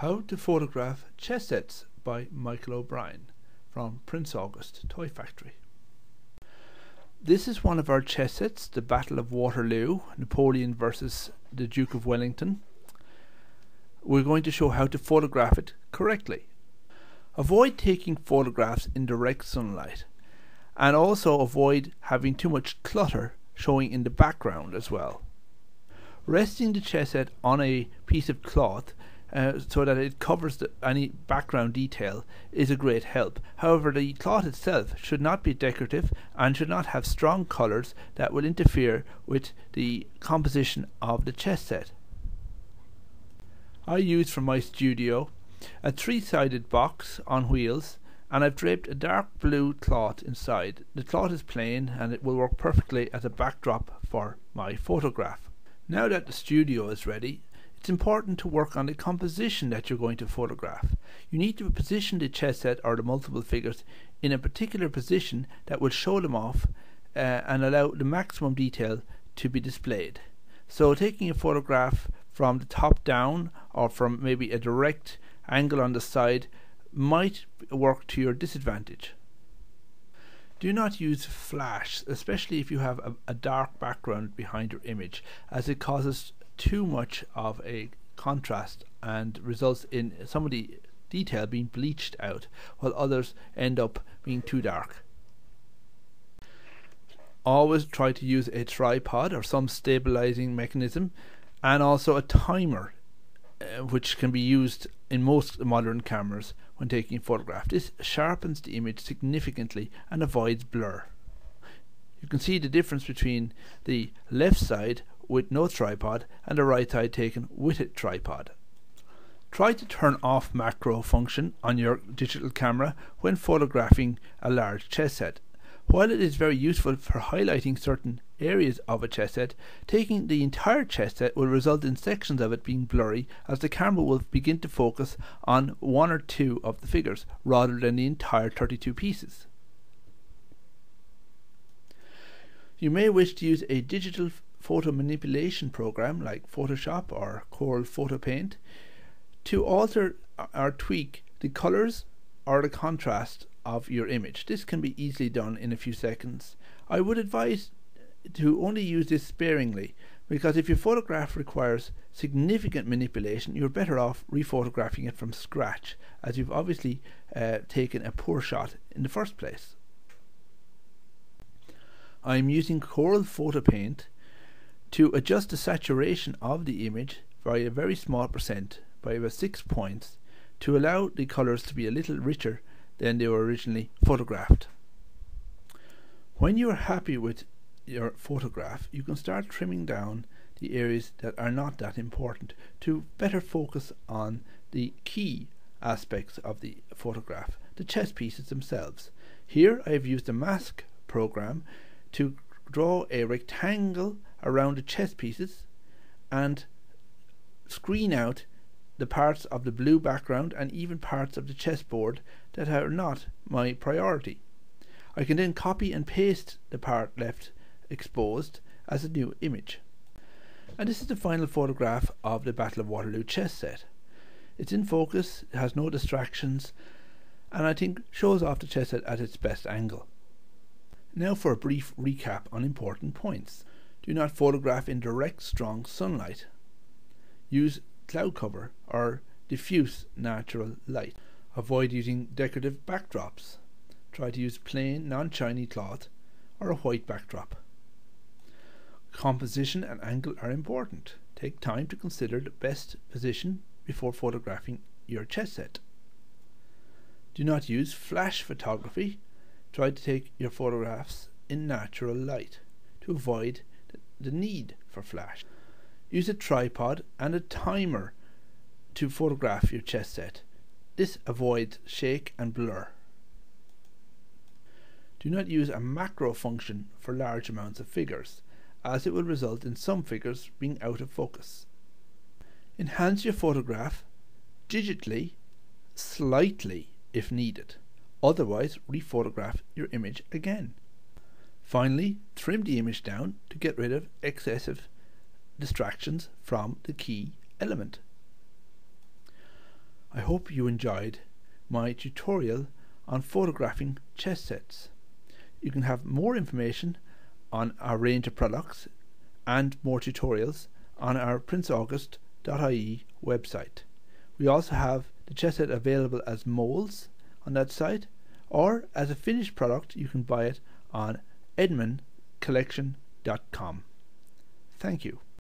How to Photograph Chess Sets by Michael O'Brien from Prince August Toy Factory. This is one of our chess sets, the Battle of Waterloo, Napoleon versus the Duke of Wellington. We're going to show how to photograph it correctly. Avoid taking photographs in direct sunlight, and also avoid having too much clutter showing in the background as well. Resting the chess set on a piece of cloth so that it covers any background detail is a great help. However, the cloth itself should not be decorative and should not have strong colours that will interfere with the composition of the chess set. I used for my studio a three-sided box on wheels, and I've draped a dark blue cloth inside. The cloth is plain and it will work perfectly as a backdrop for my photograph. Now that the studio is ready, it's important to work on the composition that you're going to photograph. You need to position the chess set or the multiple figures in a particular position that will show them off and allow the maximum detail to be displayed. So taking a photograph from the top down or from maybe a direct angle on the side might work to your disadvantage. Do not use flash, especially if you have a dark background behind your image, as it causes too much of a contrast and results in some of the detail being bleached out, while others end up being too dark. Always try to use a tripod or some stabilizing mechanism, and also a timer, which can be used in most modern cameras when taking a photograph. This sharpens the image significantly and avoids blur. You can see the difference between the left side with no tripod and the right side taken with a tripod. Try to turn off macro function on your digital camera when photographing a large chess set. While it is very useful for highlighting certain areas of a chess set, taking the entire chess set will result in sections of it being blurry, as the camera will begin to focus on one or two of the figures rather than the entire 32 pieces. You may wish to use a digital photo manipulation program like Photoshop or Corel Photo Paint to alter or tweak the colors or the contrast of your image. This can be easily done in a few seconds. I would advise to only use this sparingly, because if your photograph requires significant manipulation, you're better off rephotographing it from scratch, as you've obviously taken a poor shot in the first place. I'm using Corel Photo Paint to adjust the saturation of the image by a very small percent, by about 6 points, to allow the colours to be a little richer than they were originally photographed. When you are happy with your photograph, you can start trimming down the areas that are not that important to better focus on the key aspects of the photograph, the chess pieces themselves. Here I have used a mask program to draw a rectangle around the chess pieces and screen out the parts of the blue background and even parts of the chessboard that are not my priority. I can then copy and paste the part left exposed as a new image. And this is the final photograph of the Battle of Waterloo chess set. It's in focus, it has no distractions, and I think shows off the chess set at its best angle. Now for a brief recap on important points. Do not photograph in direct, strong sunlight. Use cloud cover or diffuse natural light. Avoid using decorative backdrops. Try to use plain, non-shiny cloth or a white backdrop. Composition and angle are important. Take time to consider the best position before photographing your chess set. Do not use flash photography. Try to take your photographs in natural light to avoid the need for flash. Use a tripod and a timer to photograph your chess set. This avoids shake and blur. Do not use a macro function for large amounts of figures, as it will result in some figures being out of focus. Enhance your photograph digitally, slightly if needed. Otherwise, rephotograph your image again. Finally, trim the image down to get rid of excessive distractions from the key element. I hope you enjoyed my tutorial on photographing chess sets. You can have more information on our range of products and more tutorials on our princeaugust.ie website. We also have the chess set available as molds on that site, or as a finished product you can buy it on edmundcollection.com. Thank you.